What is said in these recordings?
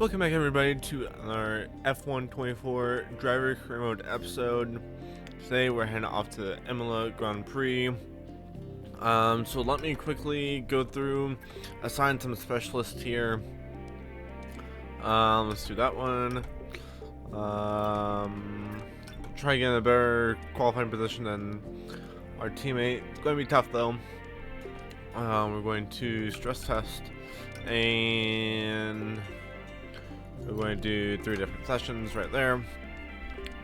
Welcome back, everybody, to our F124 driver career mode episode. Today we're heading off to the Imola Grand Prix. So let me quickly go through, assign some specialists here. Let's do that one. Try to get in a better qualifying position than our teammate. It's going to be tough though. We're going to stress test, and we're going to do 3 different sessions right there.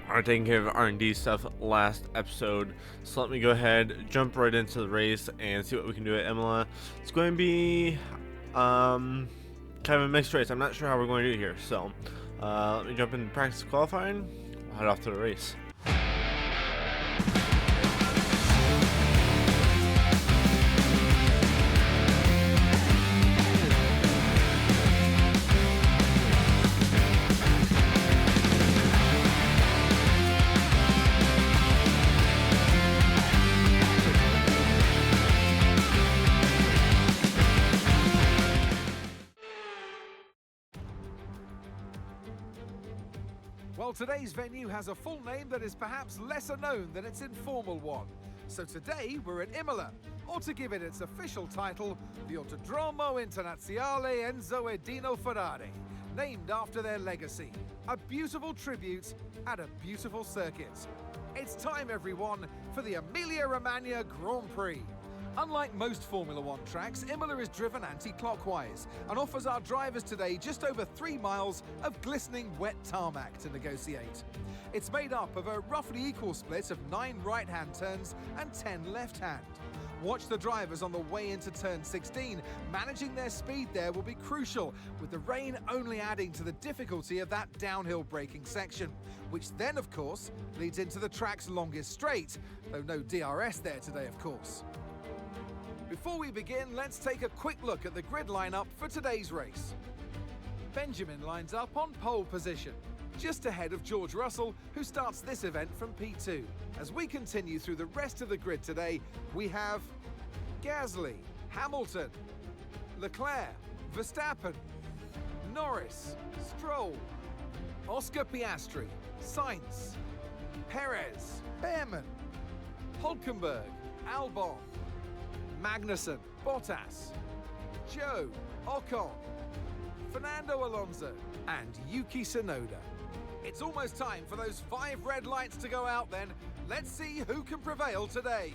Are taking care of R&D stuff last episode, so let me go ahead, jump right into the race and see what we can do at Imola. It's going to be kind of a mixed race. I'm not sure how we're going to do it here, so let me jump into practice qualifying. We'll head off to the race. Well, today's venue has a full name that is perhaps lesser known than its informal one. So today we're at Imola, or to give it its official title, the Autodromo Internazionale Enzo e Dino Ferrari, named after their legacy. A beautiful tribute at a beautiful circuit. It's time, everyone, for the Emilia-Romagna Grand Prix. Unlike most Formula One tracks, Imola is driven anti-clockwise and offers our drivers today just over 3 miles of glistening wet tarmac to negotiate. It's made up of a roughly equal split of 9 right-hand turns and 10 left-hand. Watch the drivers on the way into turn 16. Managing their speed there will be crucial, with the rain only adding to the difficulty of that downhill braking section, which then, of course, leads into the track's longest straight, though no DRS there today, of course. Before we begin, let's take a quick look at the grid lineup for today's race. Benjamin lines up on pole position, just ahead of George Russell, who starts this event from P2. As we continue through the rest of the grid today, we have Gasly, Hamilton, Leclerc, Verstappen, Norris, Stroll, Oscar Piastri, Sainz, Perez, Behrman, Hulkenberg, Albon, Magnussen, Bottas, Joe, Ocon, Fernando Alonso, and Yuki Tsunoda. It's almost time for those 5 red lights to go out then. Let's see who can prevail today.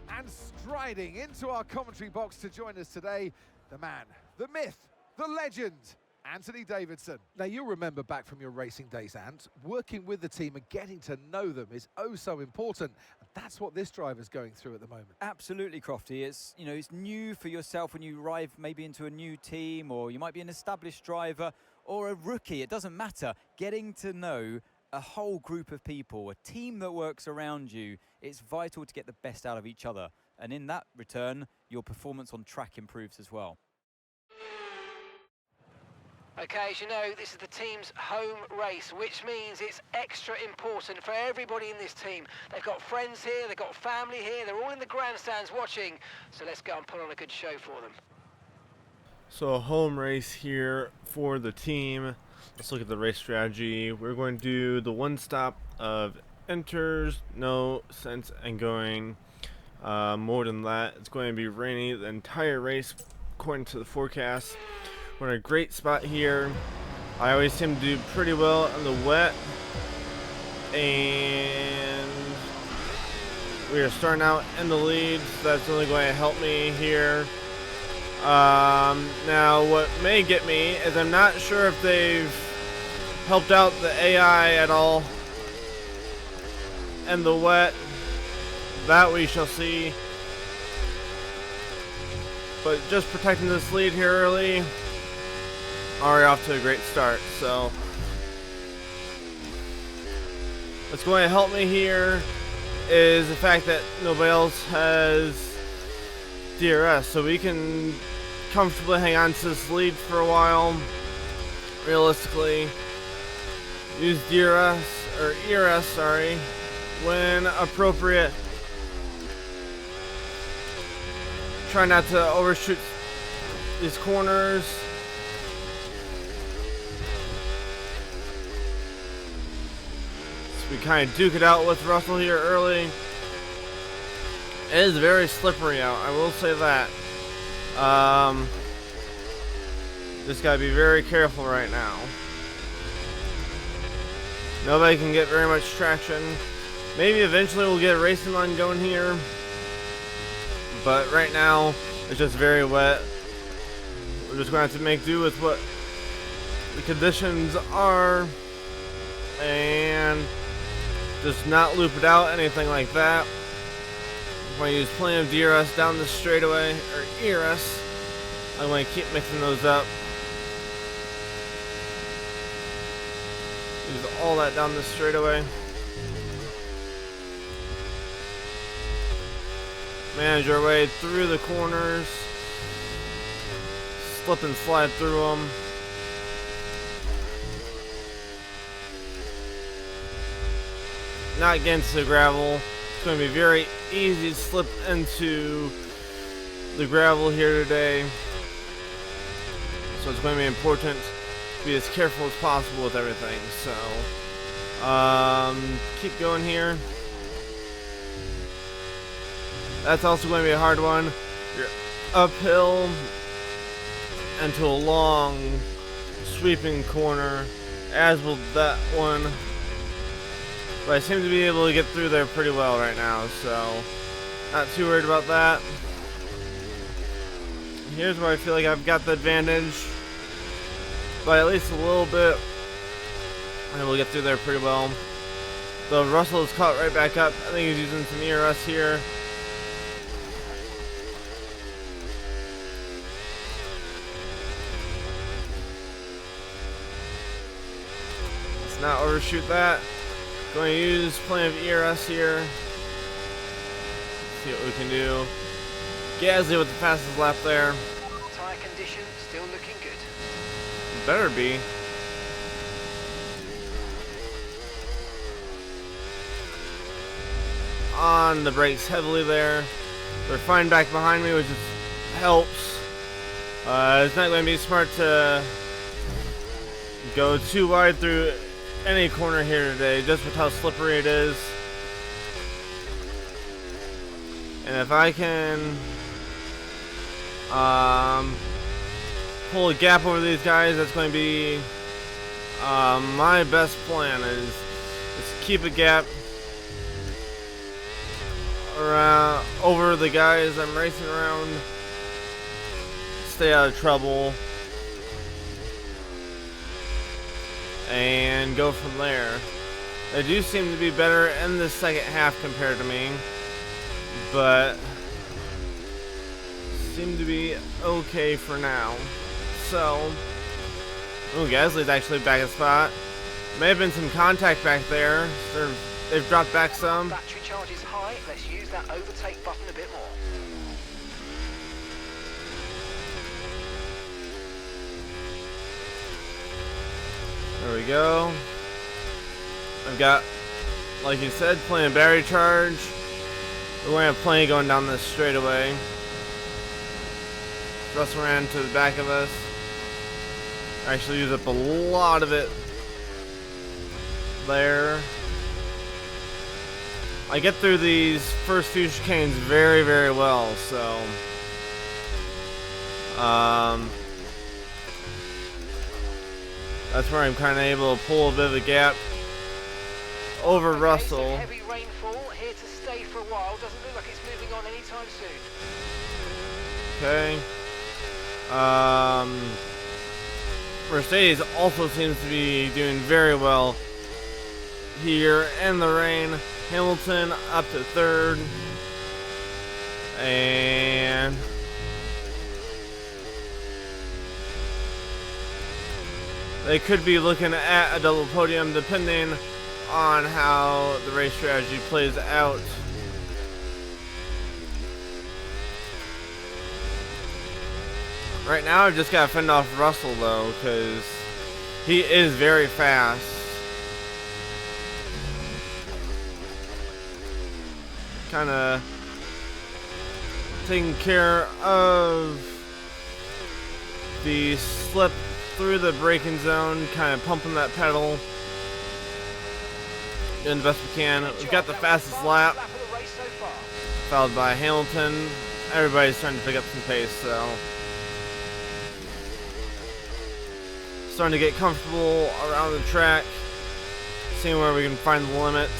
And striding into our commentary box to join us today, the man, the myth, the legend, Anthony Davidson. Now, you'll remember back from your racing days, Ant, working with the team and getting to know them is oh so important. And that's what this driver's going through at the moment. Absolutely, Crofty. It's new for yourself when you arrive maybe into a new team, or you might be an established driver or a rookie. It doesn't matter. Getting to know a whole group of people, a team that works around you, it's vital to get the best out of each other. And in that return, your performance on track improves as well. Okay, as you know, this is the team's home race, which means it's extra important for everybody in this team. They've got friends here, they've got family here, they're all in the grandstands watching, so let's go and put on a good show for them. So a home race here for the team. Let's look at the race strategy. We're going to do the one stop of enters, no sense in going more than that. It's going to be rainy the entire race according to the forecast. We're in a great spot here. I always seem to do pretty well in the wet, and we are starting out in the lead, so that's only going to help me here. Now what may get me is I'm not sure if they've helped out the AI at all in the wet. That we shall see. But just protecting this lead here early, already off to a great start. So what's going to help me here is the fact that nobody else has DRS, so we can comfortably hang on to this lead for a while. Realistically, use DRS or ERS, sorry, when appropriate. Try not to overshoot these corners. We kind of duke it out with Russell here early. It is very slippery out, I will say that. Just gotta be very careful right now. Nobody can get very much traction. Maybe eventually we'll get a racing line going here. But right now, it's just very wet. We're just going to have to make do with what the conditions are. And just not loop it out, anything like that. I'm going to use plenty of DRS down the straightaway, or ERS. I'm going to keep mixing those up. Use all that down the straightaway. Manage our way through the corners. Slip and slide through them. Not get into the gravel. It's going to be very easy to slip into the gravel here today. So it's going to be important to be as careful as possible with everything. So, keep going here. That's also going to be a hard one. You're uphill into a long sweeping corner, as will that one. But I seem to be able to get through there pretty well right now, so not too worried about that. Here's where I feel like I've got the advantage, by at least a little bit. And we'll get through there pretty well. The Russell is caught right back up. I think he's using some ERS here. Let's not overshoot that. Going to use plenty of ERS here. See what we can do. Gasly with the fastest lap there. Tyre condition still looking good. Better be. On the brakes heavily there. They're fine back behind me, which helps. It's not going to be smart to go too wide through any corner here today, just with how slippery it is. And if I can pull a gap over these guys, that's going to be my best plan. Is keep a gap around over the guys I'm racing around, stay out of trouble, and go from there. They do seem to be better in the second half compared to me, but seem to be okay for now. So, oh, Gasly's actually back in spot. May have been some contact back there. They've dropped back some. Battery charge is high. Let's use that overtake button a bit more. There we go. I've got, like you said, plenty of battery charge. We're going to have plenty going down this straightaway. Russell ran to the back of us. Actually used up a lot of it there. I get through these first few chicanes very, very well, so that's where I'm kind of able to pull a bit of a gap over Russell. So heavy rainfall here to stay for a while. Doesn't look like it's moving on anytime soon. Okay. Mercedes also seems to be doing very well here in the rain. Hamilton up to third. And they could be looking at a double podium depending on how the race strategy plays out. Right now I've just got to fend off Russell though, because he is very fast. Kind of taking care of the slip through the braking zone, kind of pumping that pedal. doing the best we can. We've got the fastest lap, followed by Hamilton. Everybody's trying to pick up some pace, so starting to get comfortable around the track, seeing where we can find the limits.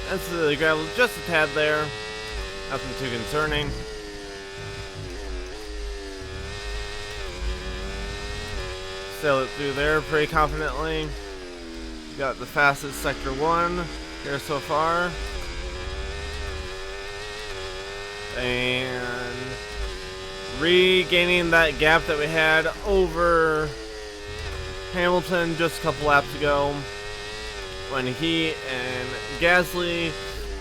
That's the gravel just a tad there, nothing too concerning. Sail it through there pretty confidently. Got the fastest sector 1 here so far. And regaining that gap that we had over Hamilton just a couple laps ago when he and Gasly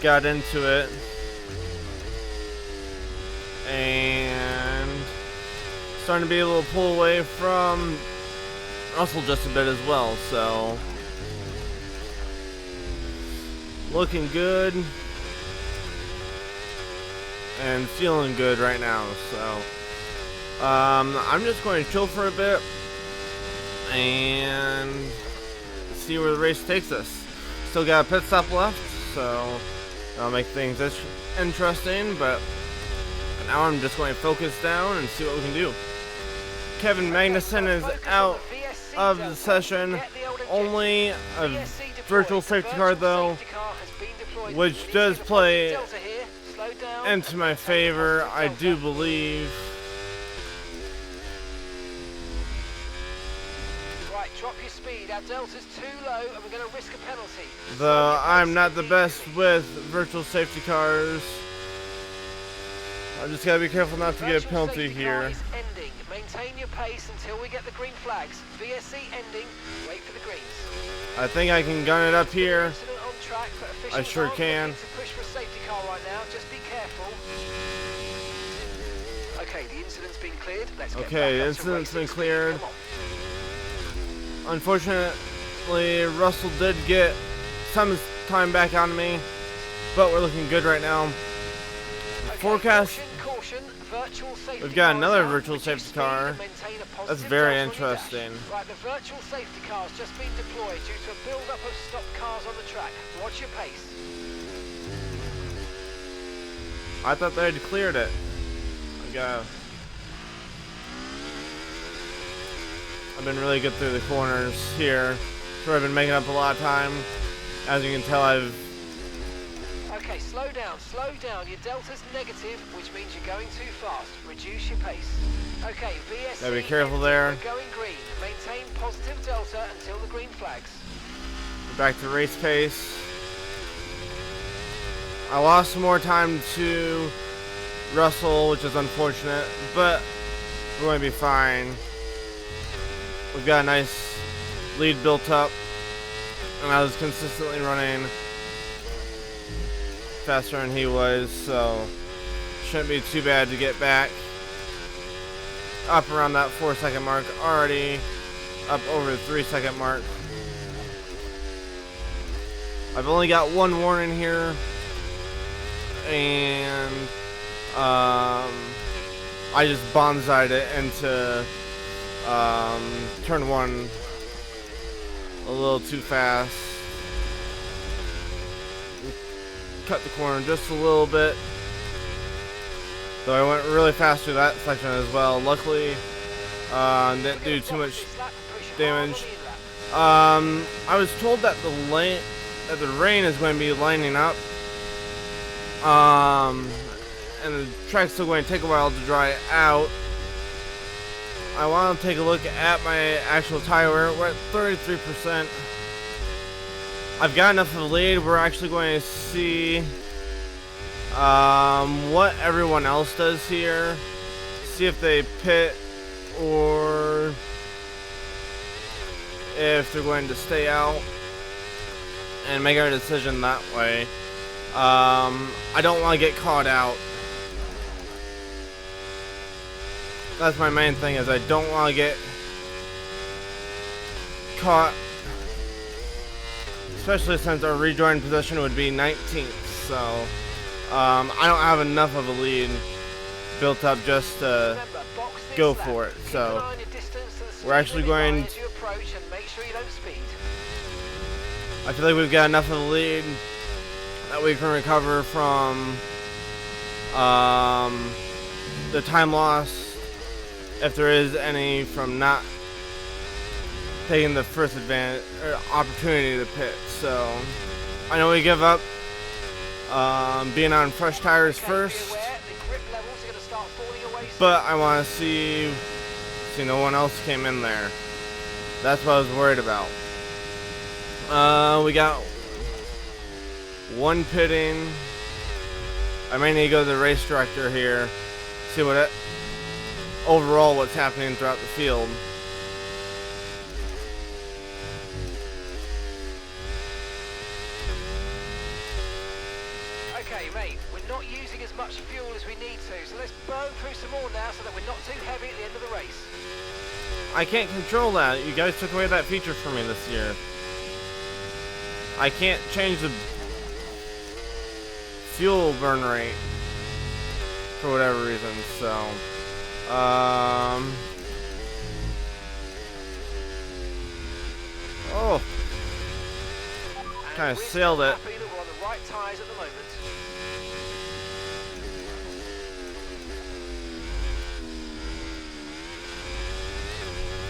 got into it. And starting to be able to pull away from Russell just a bit as well, so looking good and feeling good right now. So I'm just going to chill for a bit and see where the race takes us. Still got a pit stop left, so that'll make things interesting, but for now I'm just going to focus down and see what we can do. Kevin Magnussen is out of the session. Only a virtual safety car though, which does play into my favor, I do believe. Right, drop your speed. Our delta's too low and we're going to risk a penalty. Though I'm not the best with virtual safety cars, I just gotta be careful not to get a penalty here. Ending. Maintain your pace until we get the green flags. VSC ending. Wait for the greens. I think I can gun it up here. Incident on track, but officials I sure aren't can. looking to push for a safety car right now. Just be careful. Okay, the incident's been cleared. Let's get Okay, back the up to incident's been racing. cleared. Come on. Unfortunately, Russell did get some time back on me, but we're looking good right now. Okay, Forecast. caution, virtual safety We've got car another is out. virtual Reduce safety speed car. and maintain a positive That's very delta on your dash. interesting. Right, the virtual safety car's just been deployed due to a build-up of stopped cars on the track. Watch your pace. I thought they had cleared it. I've been really good through the corners here, so I've been making up a lot of time. As you can tell, Okay, slow down, slow down. Your delta's negative, which means you're going too fast. Reduce your pace. Okay, VSC. Gotta be careful empty, there. we're going green. Maintain positive delta until the green flags. back to race pace. I lost some more time to Russell, which is unfortunate, but we're going to be fine. We've got a nice lead built up, and I was consistently running faster than he was, so shouldn't be too bad to get back up around that 4-second mark, already up over the 3-second mark. I've only got one warning here, and I just bonsai'd it into turn one a little too fast. Cut the corner just a little bit, though I went really fast through that section as well. Luckily, didn't do too much damage. I was told that the rain is going to be lining up, and the track's still going to take a while to dry out. I want to take a look at my actual tire wear. We're at 33%. I've got enough of a lead. We're actually going to see what everyone else does here. See if they pit or if they're going to stay out and make our decision that way. I don't want to get caught out. That's my main thing, is I don't want to get caught, especially since our rejoin position would be 19th. So I don't have enough of a lead built up just to go for it. So we're actually going I feel like we've got enough of the lead that we can recover from the time loss, if there is any, from not taking the first advantage or opportunity to pit. So I know we give up being on fresh tires first, but I want to see no one else came in there. That's what I was worried about. We got one pitting. I may need to go to the race director here, see what overall what's happening throughout the field. Okay, mate, we're not using as much fuel as we need to, so let's burn through some more now so that we're not too heavy at the end of the race. I can't control that. You guys took away that feature from me this year. I can't change the fuel burn rate for whatever reason, so oh, kind of sailed it. Happy that we're on the right tyres at the moment.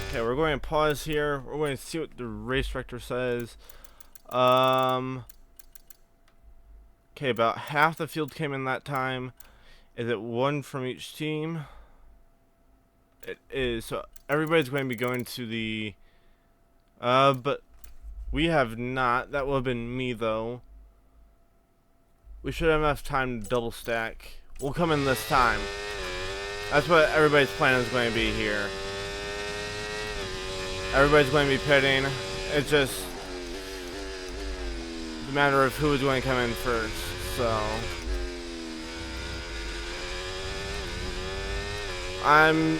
Okay, we're going to pause here. We're going to see what the race director says. Okay, about half the field came in that time. Is it one from each team? It is. So everybody's going to be going to the but we have not. That will have been me though. We should have enough time to double stack. We'll come in this time. That's what everybody's plan is going to be here. Everybody's going to be pitting. It's just a matter of who is going to come in first. So I'm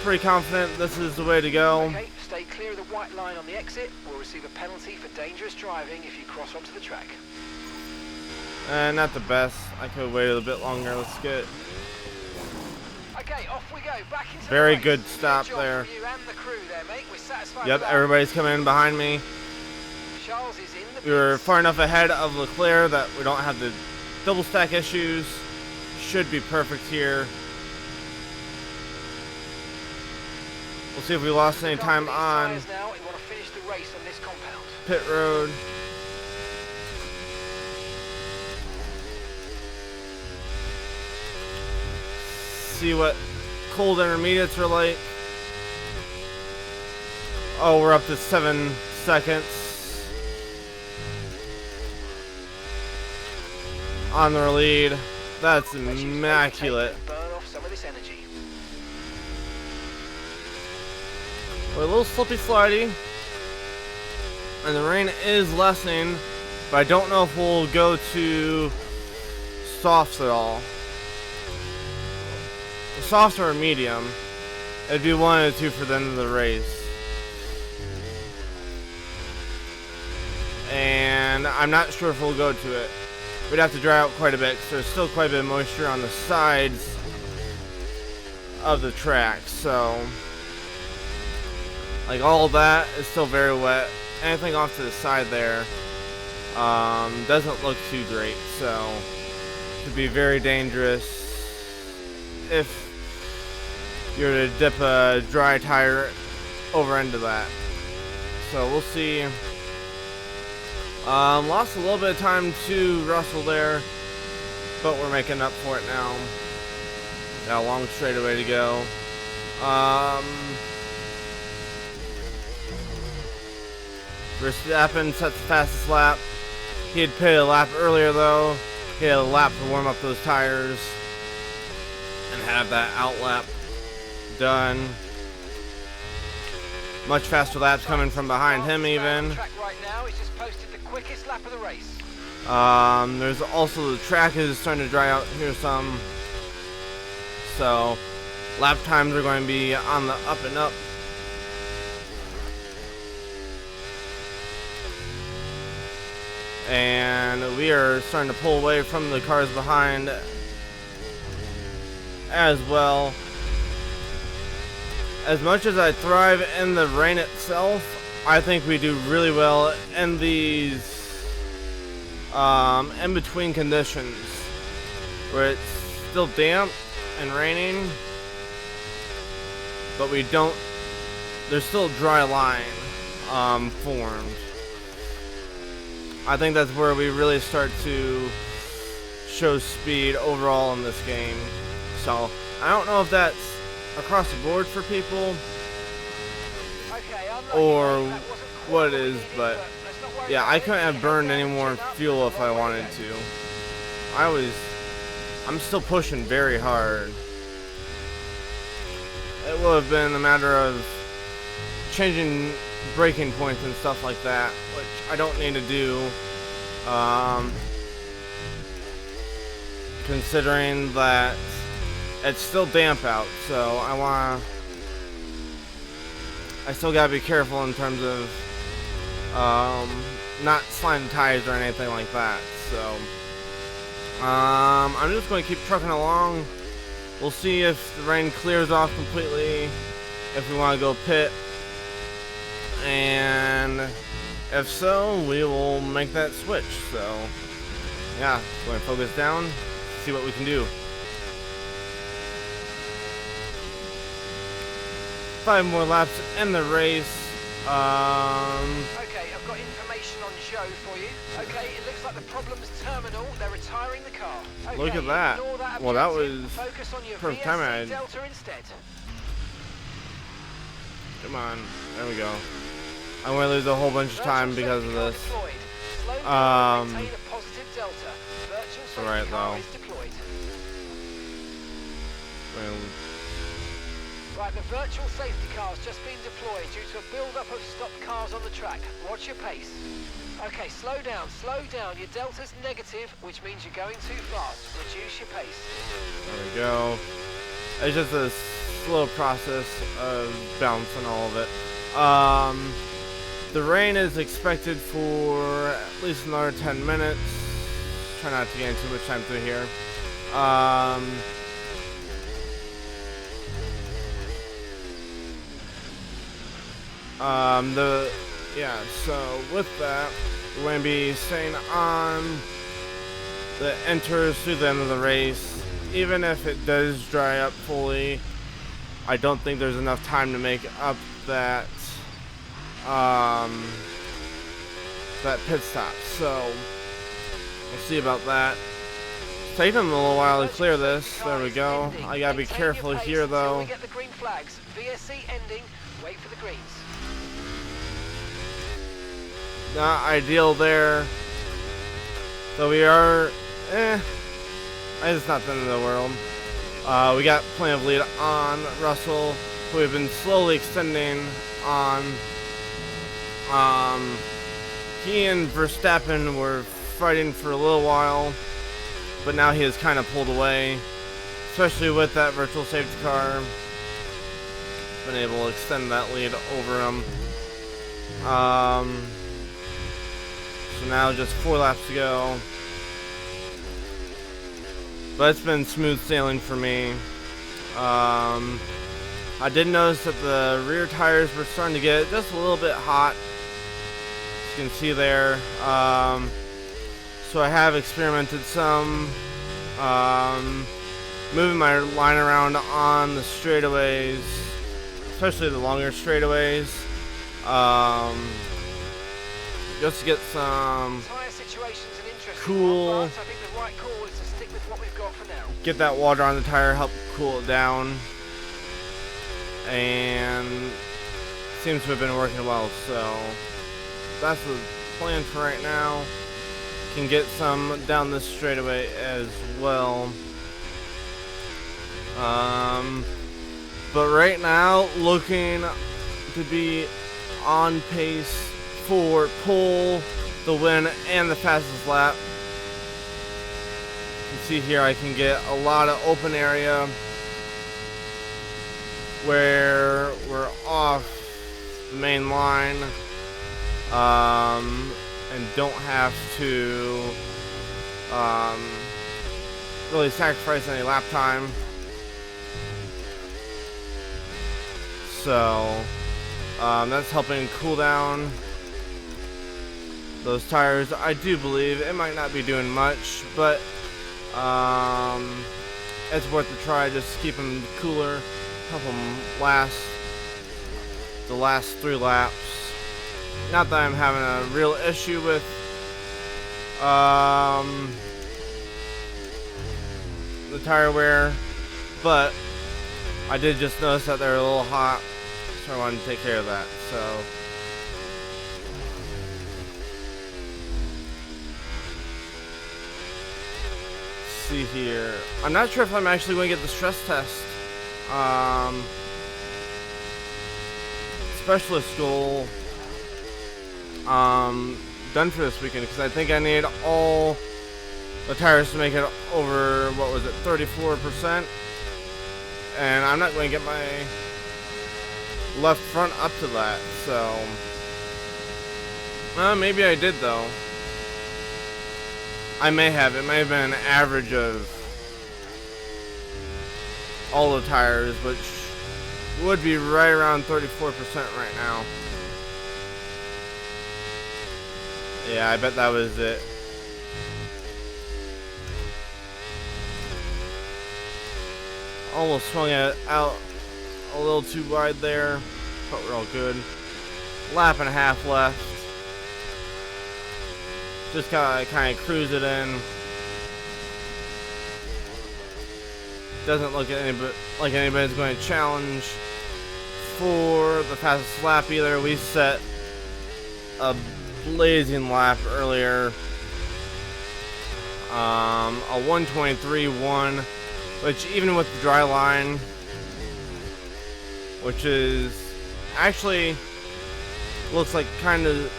pretty confident this is the way to go. Okay, stay clear of the white line on the exit. We'll receive a penalty for dangerous driving if you cross onto the track. Not the best. I could have waited a bit longer. Let's get Okay, off we go. Back into very the race. good stop job there. for you and the crew there, mate. We're satisfied Yep, with that. everybody's coming in behind me. Charles is in the We were pits. far enough ahead of Leclerc that we don't have the double stack issues. Should be perfect here. We'll see if we lost any time These on tyres now. We want to finish the race on this compound. pit road. See what cold intermediates are like. Oh, we're up to 7 seconds on their lead. That's immaculate. Burn off some of this energy. We're a little slippy slidey, and the rain is lessening, but I don't know if we'll go to softs at all. Softs or medium. It'd be one of the two for the end of the race. And I'm not sure if we'll go to it. We'd have to dry out quite a bit because there's still quite a bit of moisture on the sides of the track. So, like, all that is still very wet. Anything off to the side there doesn't look too great. So, it could be very dangerous if you're to dip a dry tire over into that. So we'll see. Lost a little bit of time to Russell there, but we're making up for it now. Got a long straightaway to go. Verstappen sets the fastest lap. He had pitted a lap earlier though. He had a lap to warm up those tires and have that out lap done. Much faster laps coming from behind him even. Track right now, he's just posted the quickest lap of the race. There's also the track is starting to dry out here some. So lap times are going to be on the up and up. And we are starting to pull away from the cars behind as well. As much as I thrive in the rain itself, I think we do really well in these in between conditions where it's still damp and raining, but we don't. There's still a dry line formed. I think that's where we really start to show speed overall in this game. So I don't know if that's across the board for people or what it is, but yeah, I couldn't have burned any more fuel if I wanted to. I'm still pushing very hard. It would have been a matter of changing braking points and stuff like that, which I don't need to do, considering that it's still damp out, so I still gotta be careful in terms of not sliding tires or anything like that. So I'm just going to keep trucking along. We'll see if the rain clears off completely, if we want to go pit, and if so, we will make that switch. So yeah, going to focus down, see what we can do. 5 more laps in the race. Okay, I've got information on Joe for you. Okay, it looks like the problem's terminal. They're retiring the car. Okay, Look at that. Well, that was focus on your perfect time. Delta instead. Come on, there we go. I'm gonna lose a whole bunch of time because of this. It's alright though. Right, the virtual safety car's just been deployed due to a build-up of stopped cars on the track. Watch your pace. Okay, slow down, slow down. Your delta's negative, which means you're going too fast. Reduce your pace. There we go. It's just a slow process of balancing all of it. The rain is expected for at least another 10 minutes. Try not to gain too much time through here. So with that, we're going to be staying on the enters through the end of the race. Even if it does dry up fully, I don't think there's enough time to make up that that pit stop. So we'll see about that. It's taking them a little while to clear this. There we go. I gotta be careful here though. Get the green flags. VSC ending. Wait for the greens. Not ideal there. So we are, it's not the end of the world. We got plenty of lead on Russell, who we've been slowly extending on. He and Verstappen were fighting for a little while, but now he has kind of pulled away, especially with that virtual safety car. Been able to extend that lead over him. So now just 4 laps to go. But it's been smooth sailing for me. I did notice that the rear tires were starting to get just a little bit hot. As you can see there. So I have experimented some. Moving my line around on the straightaways, especially the longer straightaways. Just to get some cool, I think the right call is to stick with what we've got for now. Get that water on the tire, help cool it down, and seems to have been working well. So that's the plan for right now. Can get some down this straightaway as well. But right now, looking to be on pace for pole, the win, and the fastest lap. You can see here I can get a lot of open area where we're off the main line, and don't have to really sacrifice any lap time. So That's helping cool down those tires. I do believe it might not be doing much, but it's worth a try. Just keep them cooler, help them last the last 3 laps. Not that I'm having a real issue with the tire wear, but I did just notice that they're a little hot, so I wanted to take care of that. So see here. I'm not sure if I'm actually going to get the stress test specialist goal done for this weekend, because I think I need all the tires to make it over, what was it, 34%, and I'm not going to get my left front up to that. So maybe I did though. I may have. It may have been an average of all the tires, which would be right around 34% right now. Yeah, I bet that was it. Almost swung it out a little too wide there, but we're all good. Lap and a half left. Just kind of cruise it in. Doesn't look like anybody's going to challenge for the fastest lap either. We set a blazing lap earlier. A 1:23.1, which even with the dry line, which is actually looks like kind of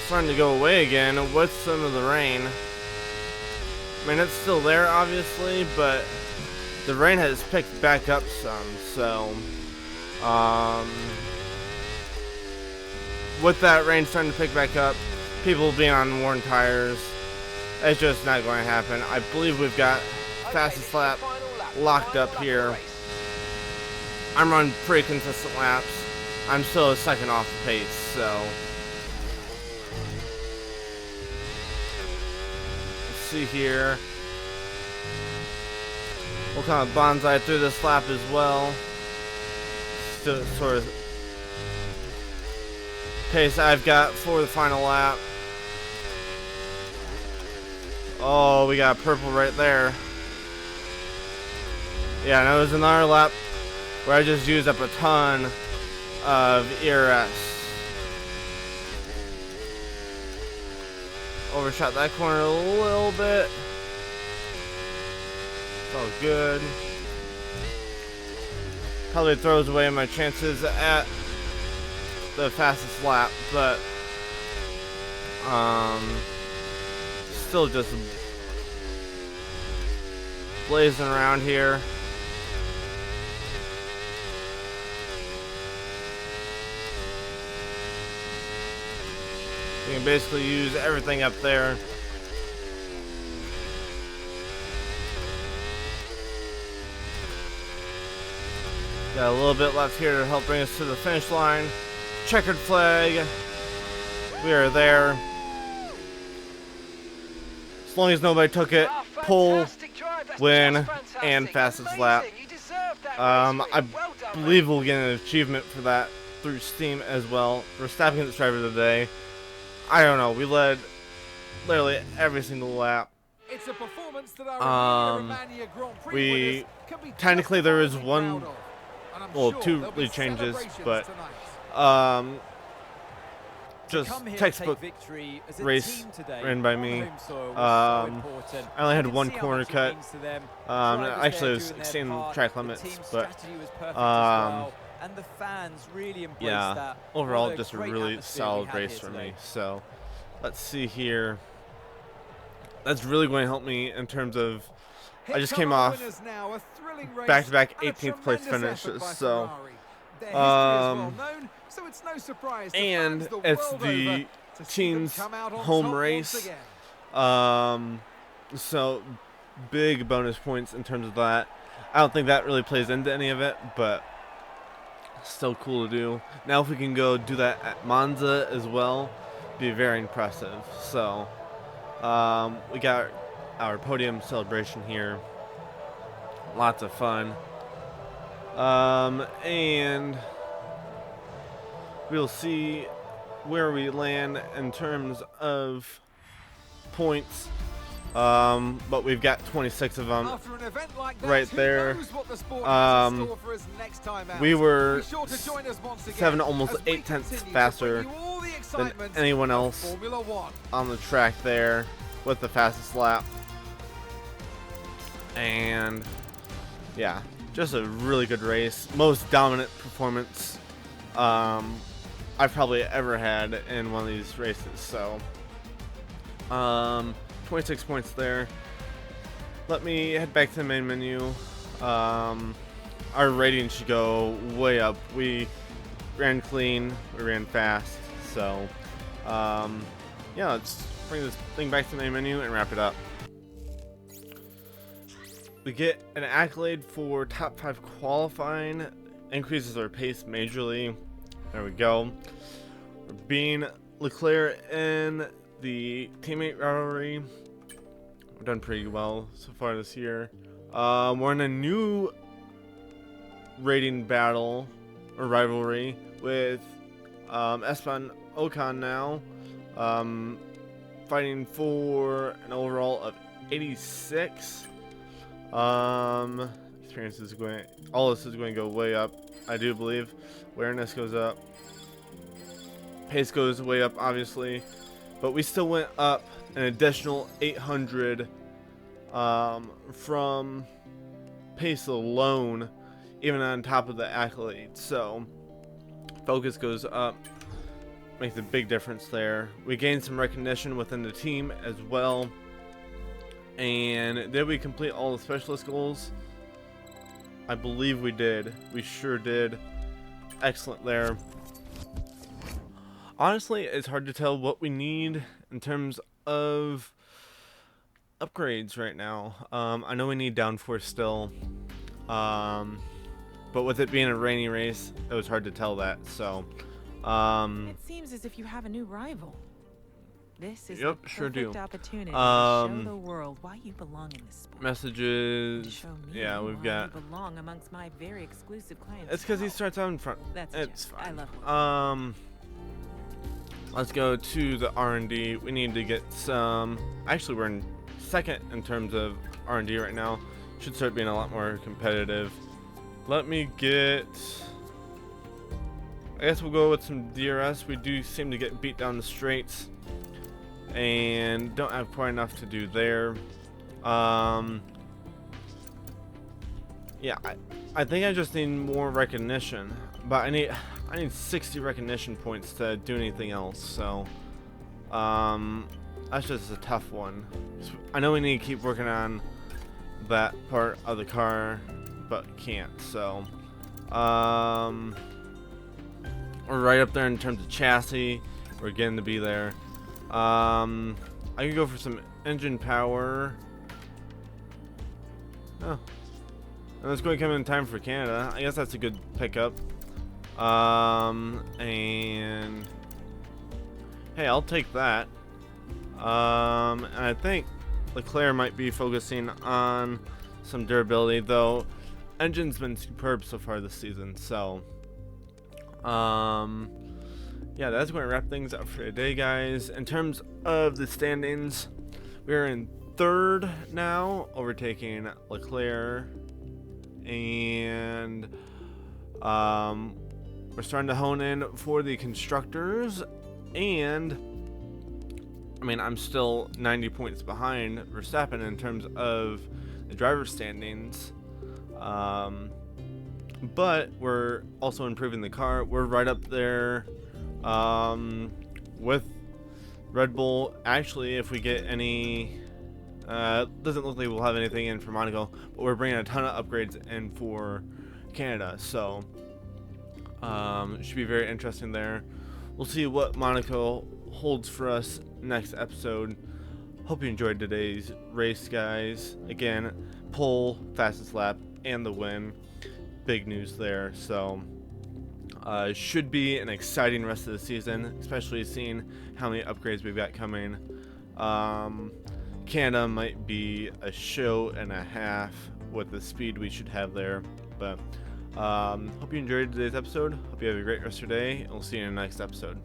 starting to go away again with some of the rain. I mean, it's still there obviously, but the rain has picked back up some, so with that rain starting to pick back up, people being on worn tires, it's just not going to happen. I believe we've got fastest lap locked up here. I'm running pretty consistent laps. I'm still a second off the pace, so let's see here. We'll kind of bonsai through this lap as well. Still sort of pace I've got for the final lap. Oh, we got purple right there. Yeah, and it was another lap where I just used up a ton of ERS. Overshot that corner a little bit. It's all good. Probably throws away my chances at the fastest lap, but still just blazing around here. You can basically use everything up there. Got a little bit left here to help bring us to the finish line. Checkered flag. We are there. As long as nobody took it, pole, win, and fastest lap. I believe we'll get an achievement for that through Steam as well. For Staffing Against Driver today. I don't know. We led literally every single lap. It's a performance that our Romania Grand Prix we can be technically there was one, proud of. And I'm well, sure two there'll be lead changes, celebrations but tonight. just Come here textbook and take victory as a race team today ran by on me. home soil was so important. I only had You can one see how corner much it cut. means to them. Actually, it was Drivers there doing their extending part. track The limits, team but strategy was perfect as well. And the fans really embraced yeah, that. overall What just a great really atmosphere we solid had race here for today. me. So let's see here. That's really going to help me in terms of I just came off back-to-back 18th place finishes, so and it's the team's home race, so big bonus points in terms of that. I don't think that really plays into any of it, but Still cool to do. Now if we can go do that at Monza as well, be very impressive. So we got our podium celebration here. Lots of fun. And we'll see where we land in terms of points. But we've got 26 of them After an event like that, right who there. knows what the sport has in store for us next time out. We were Be sure to join us once again 7, almost as we 8 tenths continue to faster bring you all the than excitement anyone of else Formula One. on the track there with the fastest lap. And yeah, just a really good race. Most dominant performance I've probably ever had in one of these races. So 26 points there. Let me head back to the main menu. Our rating should go way up. We ran clean, we ran fast. So yeah, let's bring this thing back to the main menu and wrap it up. We get an accolade for top 5 qualifying, increases our pace majorly. There we go. We're beating Leclerc in the teammate rivalry. We've done pretty well so far this year. We're in a new rating battle or rivalry with Esteban Ocon now, fighting for an overall of 86. Experience is going, all this is going to go way up, I do believe. Awareness goes up, pace goes way up, obviously, but we still went up an additional 800 from pace alone, even on top of the accolades. So focus goes up, makes a big difference there. We gained some recognition within the team as well. And did we complete all the specialist goals? I believe we did. We sure did. Excellent there. Honestly, it's hard to tell what we need in terms of upgrades right now. I know we need downforce still. But with it being a rainy race, it was hard to tell that. So it seems as if you have a new rival. This is yep, the sure perfect do. opportunity to show the world why you belong in this sport. Messages. Show me Yeah, we've why got. you belong amongst my very exclusive clients. It's because he starts out in front. That's a It's joke. I fine. love Let's go to the R&D. We need to get some. Actually, we're in second in terms of R&D right now. Should start being a lot more competitive. Let me get. I guess we'll go with some DRS. We do seem to get beat down the straights, and don't have quite enough to do there. Yeah, I think I just need more recognition, but I need 60 recognition points to do anything else. So that's just a tough one. I know we need to keep working on that part of the car, but can't. So we're right up there in terms of chassis. We're getting to be there. I can go for some engine power. Oh, and that's going to come in time for Canada. I guess that's a good pickup. And hey, I'll take that. And I think Leclerc might be focusing on some durability, though. Engine's been superb so far this season. So, yeah, that's going to wrap things up for today, guys. In terms of the standings, we're in third now, overtaking Leclerc, and we're starting to hone in for the constructors. And I mean, I'm still 90 points behind Verstappen in terms of the driver standings, but we're also improving the car. We're right up there with Red Bull. Actually, if we get any, doesn't look like we'll have anything in for Monaco, but we're bringing a ton of upgrades in for Canada, so it should be very interesting there. We'll see what Monaco holds for us next episode. Hope you enjoyed today's race, guys. Again, pole, fastest lap, and the win. Big news there. So Should be an exciting rest of the season, especially seeing how many upgrades we've got coming. Canada might be a show and a half with the speed we should have there. But hope you enjoyed today's episode. Hope you have a great rest of your day, and we'll see you in the next episode.